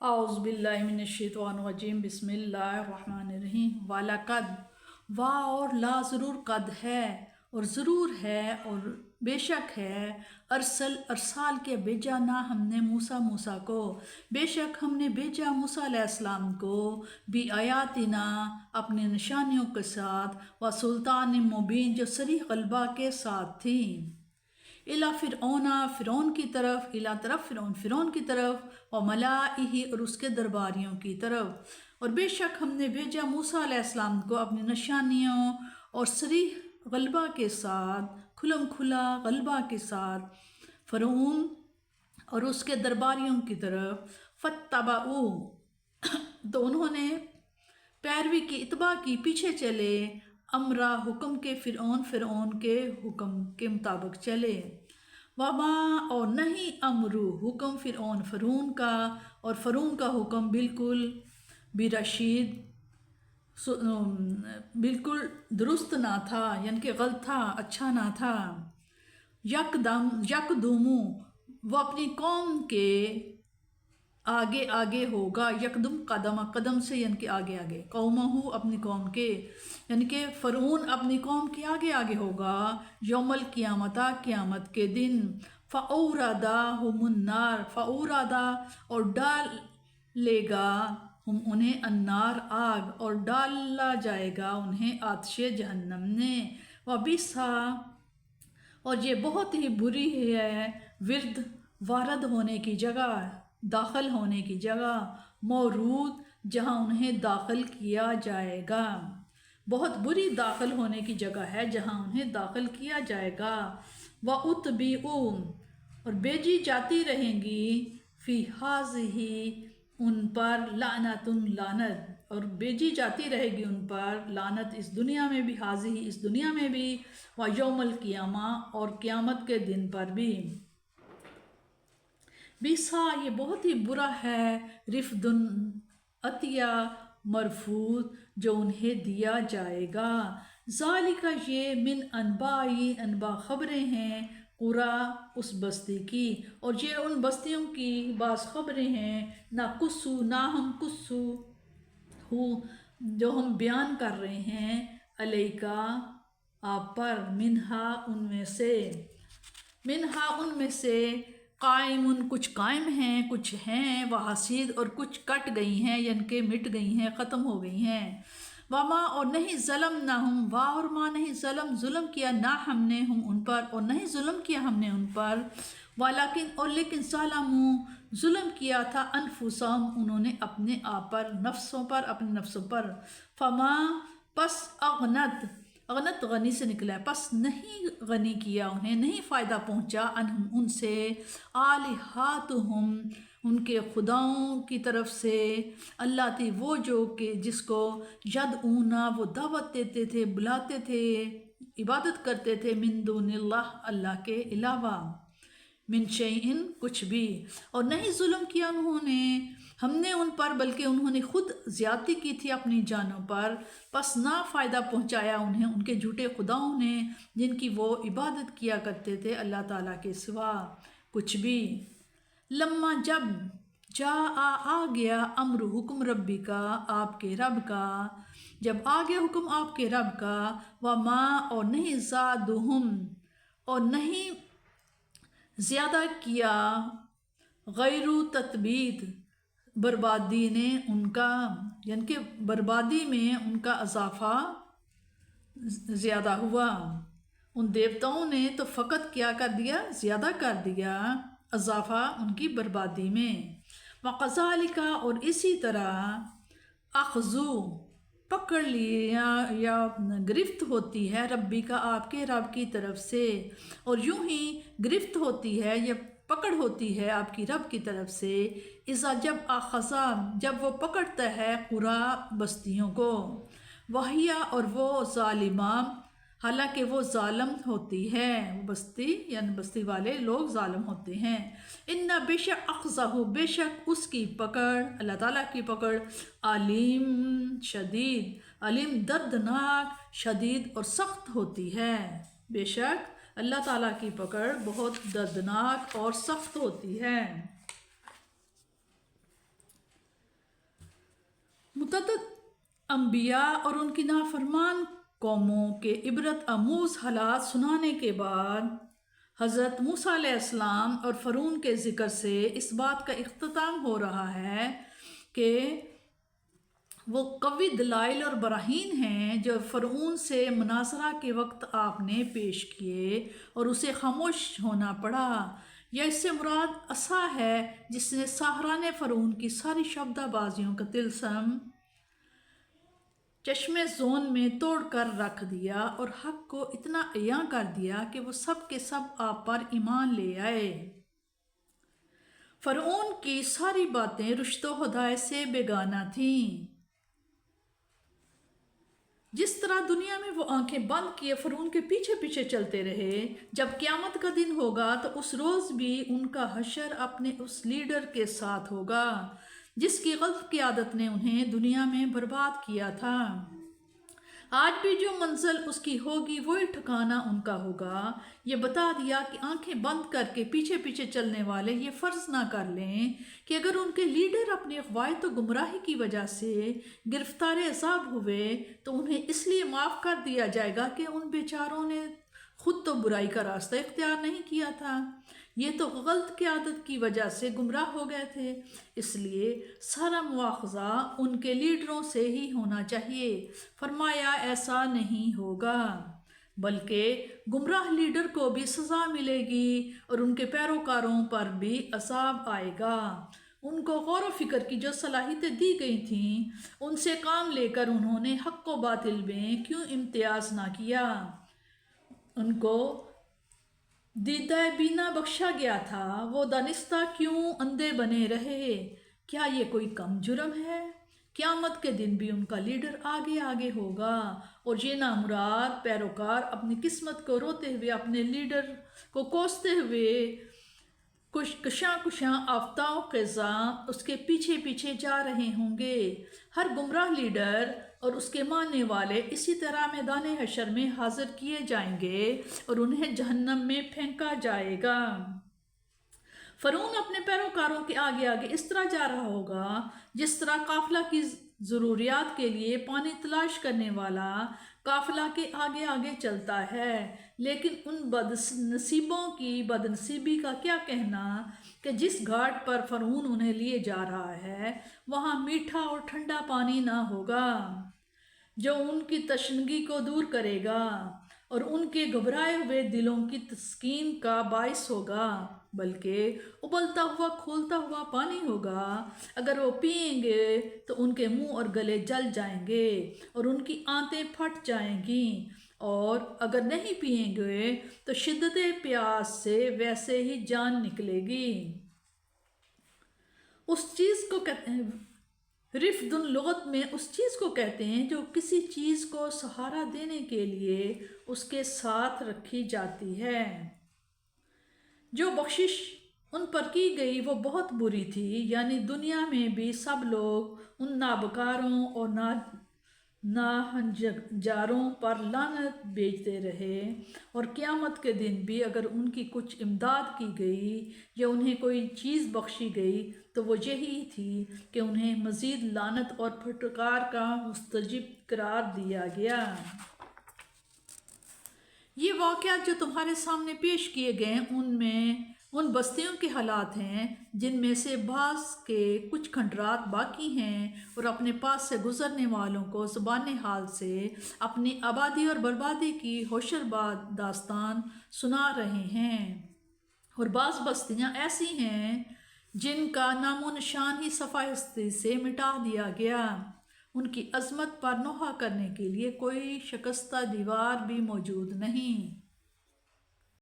اعوذ باللہ من الشیطان الرجیم بسم اللہ الرحمن الرحیم وَلَقَدْ اور لا ضرور قد ہے اور ضرور ہے اور بے شک ہے ارسال کے بھیجا نہ ہم نے موسیٰ کو، بے شک ہم نے بھیجا موسیٰ علیہ السلام کو بھی آیاتنا اپنے نشانیوں کے ساتھ و سلطان مبین جو صریح غلبہ کے ساتھ تھی، فرعون کی طرف فرعون کی طرف و ملائہ اور اس کے درباریوں کی طرف، اور بے شک ہم نے بھیجا موسیٰ علیہ السلام کو اپنی نشانیوں اور صریح غلبہ کے ساتھ، کھلم کھلا غلبہ کے ساتھ فرعون اور اس کے درباریوں کی طرف، فاتبعوا تو انہوں نے پیروی کی، اتباع کی، پیچھے چلے، امرا حکم کے فرعون کے حکم کے مطابق چلے، وما اور نہیں امرو حکم فرعون کا اور فرعون کا حکم بالکل برشید بالکل درست نہ تھا، یعنی کہ غلط تھا، اچھا نہ تھا، یکدمو وہ اپنی قوم کے آگے ہوگا، یکدم قدم سے یعنی کہ آگے قومہ اپنی قوم کے، یعنی کہ فرعون اپنی قوم کے آگے ہوگا، یوم القیامت قیامت کے دن، فَأَوْرَدَهُمُ النَّارَ فَأَوْرَدَ اور ڈال لے گا ہم انہیں النار آگ، اور ڈالا جائے گا انہیں آتش جہنم نے، وَبِئْسَ اور یہ بہت ہی بری ہے، وارد ہونے کی جگہ، داخل ہونے کی جگہ، مورود جہاں انہیں داخل کیا جائے گا، بہت بری داخل ہونے کی جگہ ہے جہاں انہیں داخل کیا جائے گا، وَأُتْبِعُوا اور بھیجی جاتی رہیں گی، فی ہذہ ان پر لعنت اور بھیجی جاتی رہے گی ان پر لعنت، اس دنیا میں بھی، ہذہ اس دنیا میں بھی، و یوم القیامہ اور قیامت کے دن پر بھی، بیسا یہ بہت ہی برا ہے، رفدن عطیہ مرفوض جو انہیں دیا جائے گا، ذالک یہ من انباء خبریں ہیں، قرا اس بستی کی، اور یہ ان بستیوں کی بعض خبریں ہیں، نہ ہم قصو ہو جو ہم بیان کر رہے ہیں، علیکا آپ پر، منہا ان میں سے قائم کچھ قائم ہیں، کچھ ہیں، وہ حسید اور کچھ کٹ گئی ہیں، یعنی کہ مٹ گئی ہیں، ختم ہو گئی ہیں، وما اور نہیں ظلم نہ ہم اور ما نہیں ظلم کیا نہ ہم نے ہم ان پر، اور نہیں ظلم کیا ہم نے ان پر، لیکن ظالموا ظلم کیا تھا، انفسہم انہوں نے اپنے آپ پر، اپنے نفسوں پر، فما پس اغنت غنی سے نکلا ہے، پس نہیں غنی کیا انہیں، نہیں فائدہ پہنچا، انہم ان سے، آلہاتہم ان کے خداؤں کی طرف سے، اللہ تھی وہ جو کہ جس کو یدعونا وہ دعوت دیتے تھے، بلاتے تھے، عبادت کرتے تھے، من دون اللہ کے علاوہ، من شیئن کچھ بھی، اور نہیں ظلم کیا انہوں نے ہم نے ان پر، بلکہ انہوں نے خود زیادتی کی تھی اپنی جانوں پر، پس نہ فائدہ پہنچایا انہیں ان کے جھوٹے خداؤں نے جن کی وہ عبادت کیا کرتے تھے اللہ تعالیٰ کے سوا کچھ بھی، لما جب آ گیا امر حکم ربی کا آپ کے رب کا، جب آ گیا حکم آپ کے رب کا، وما اور نہیں زادہم اور نہیں زیادہ کیا، غیر تتبید بربادی نے ان کا، یعنی کہ بربادی میں ان کا اضافہ زیادہ ہوا، ان دیوتاؤں نے تو فقط کیا کر دیا، زیادہ کر دیا اضافہ ان کی بربادی میں، وَقَذَلِكَ اور اسی طرح، اخذو پکڑ لیا یا گرفت ہوتی ہے، ربی کا آپ کے رب کی طرف سے، اور یوں ہی گرفت ہوتی ہے یا پکڑ ہوتی ہے آپ کی رب کی طرف سے، اذا جب اخذا جب وہ پکڑتا ہے قرا بستیوں کو، وہیا اور وہ ظالمہ حالانکہ وہ ظالم ہوتی ہے، وہ بستی یعنی بستی والے لوگ ظالم ہوتے ہیں، ان بے شک اخذہ بے شک اس کی پکڑ، اللہ تعالیٰ کی پکڑ، علیم شدید، علیم دردناک، شدید اور سخت ہوتی ہے، بے شک اللہ تعالیٰ کی پکڑ بہت دردناک اور سخت ہوتی ہے۔ انبیاء اور ان کی نافرمان قوموں کے عبرت آموز حالات سنانے کے بعد حضرت موسیٰ علیہ السلام اور فرعون کے ذکر سے اس بات کا اختتام ہو رہا ہے کہ وہ قوی دلائل اور براہین ہیں جو فرعون سے مناظرہ کے وقت آپ نے پیش کیے اور اسے خاموش ہونا پڑا، یا اس سے مراد عصا ہے جس نے ساحران فرعون کی ساری شبدہ بازیوں کا طلسم چشمے زون میں توڑ کر رکھ دیا اور حق کو اتنا عیاں کر دیا کہ وہ سب کے سب آپ پر ایمان لے آئے۔ فرعون کی ساری باتیں رشد و ہدایت سے بیگانہ تھیں۔ جس طرح دنیا میں وہ آنکھیں بند کیے فرعون کے پیچھے پیچھے چلتے رہے، جب قیامت کا دن ہوگا تو اس روز بھی ان کا حشر اپنے اس لیڈر کے ساتھ ہوگا جس کی غلط قیادت نے انہیں دنیا میں برباد کیا تھا۔ آج بھی جو منزل اس کی ہوگی وہی ٹھکانہ ان کا ہوگا۔ یہ بتا دیا کہ آنکھیں بند کر کے پیچھے پیچھے چلنے والے یہ فرض نہ کر لیں کہ اگر ان کے لیڈر اپنی اغوائیت و گمراہی کی وجہ سے گرفتار عذاب ہوئے تو انہیں اس لیے معاف کر دیا جائے گا کہ ان بیچاروں نے خود تو برائی کا راستہ اختیار نہیں کیا تھا، یہ تو غلط قیادت کی وجہ سے گمراہ ہو گئے تھے، اس لیے سارا مواخذہ ان کے لیڈروں سے ہی ہونا چاہیے۔ فرمایا ایسا نہیں ہوگا، بلکہ گمراہ لیڈر کو بھی سزا ملے گی اور ان کے پیروکاروں پر بھی عذاب آئے گا۔ ان کو غور و فکر کی جو صلاحیتیں دی گئی تھیں ان سے کام لے کر انہوں نے حق و باطل میں کیوں امتیاز نہ کیا؟ ان کو دیدہ بینا بخشا گیا تھا، وہ دانستہ کیوں اندھے بنے رہے؟ کیا یہ کوئی کم جرم ہے؟ قیامت کے دن بھی ان کا لیڈر آگے آگے ہوگا اور یہ نامراد پیروکار اپنی قسمت کو روتے ہوئے اپنے لیڈر کو کوستے ہوئے کشاں آفتاب خزاں اس کے پیچھے پیچھے جا رہے ہوں گے۔ ہر گمراہ لیڈر اور اس کے ماننے والے اسی طرح میدان حشر میں حاضر کیے جائیں گے اور انہیں جہنم میں پھینکا جائے گا۔ فرعون اپنے پیروکاروں کے آگے آگے اس طرح جا رہا ہوگا جس طرح قافلہ کی ضروریات کے لیے پانی تلاش کرنے والا قافلہ کے آگے آگے چلتا ہے، لیکن ان بد نصیبوں کی بد نصیبی کا کیا کہنا کہ جس گھاٹ پر فرعون انہیں لیے جا رہا ہے وہاں میٹھا اور ٹھنڈا پانی نہ ہوگا جو ان کی تشنگی کو دور کرے گا اور ان کے گھبرائے ہوئے دلوں کی تسکین کا باعث ہوگا، بلکہ ابلتا ہوا کھولتا ہوا پانی ہوگا۔ اگر وہ پئیں گے تو ان کے منہ اور گلے جل جائیں گے اور ان کی آنتیں پھٹ جائیں گی، اور اگر نہیں پئیں گے تو شدت پیاس سے ویسے ہی جان نکلے گی۔ اس چیز کو کہتے ہیں رفدن، لغت میں اس چیز کو کہتے ہیں جو کسی چیز کو سہارا دینے کے لیے اس کے ساتھ رکھی جاتی ہے۔ جو بخشش ان پر کی گئی وہ بہت بری تھی، یعنی دنیا میں بھی سب لوگ ان نابکاروں اور ناہنجاروں پر لعنت بھیجتے رہے، اور قیامت کے دن بھی اگر ان کی کچھ امداد کی گئی یا انہیں کوئی چیز بخشی گئی تو وہ یہی تھی کہ انہیں مزید لعنت اور پھٹکار کا مستجب قرار دیا گیا۔ یہ واقعات جو تمہارے سامنے پیش کیے گئے ان بستیوں کے حالات ہیں جن میں سے بعض کے کچھ کھنڈرات باقی ہیں اور اپنے پاس سے گزرنے والوں کو زبان حال سے اپنی آبادی اور بربادی کی ہوشر داستان سنا رہے ہیں، اور بعض بستیاں ایسی ہیں جن کا نام و نشان ہی صفحہ ہستی سے مٹا دیا گیا، ان کی عظمت پر نوحہ کرنے کے لیے کوئی شکستہ دیوار بھی موجود نہیں۔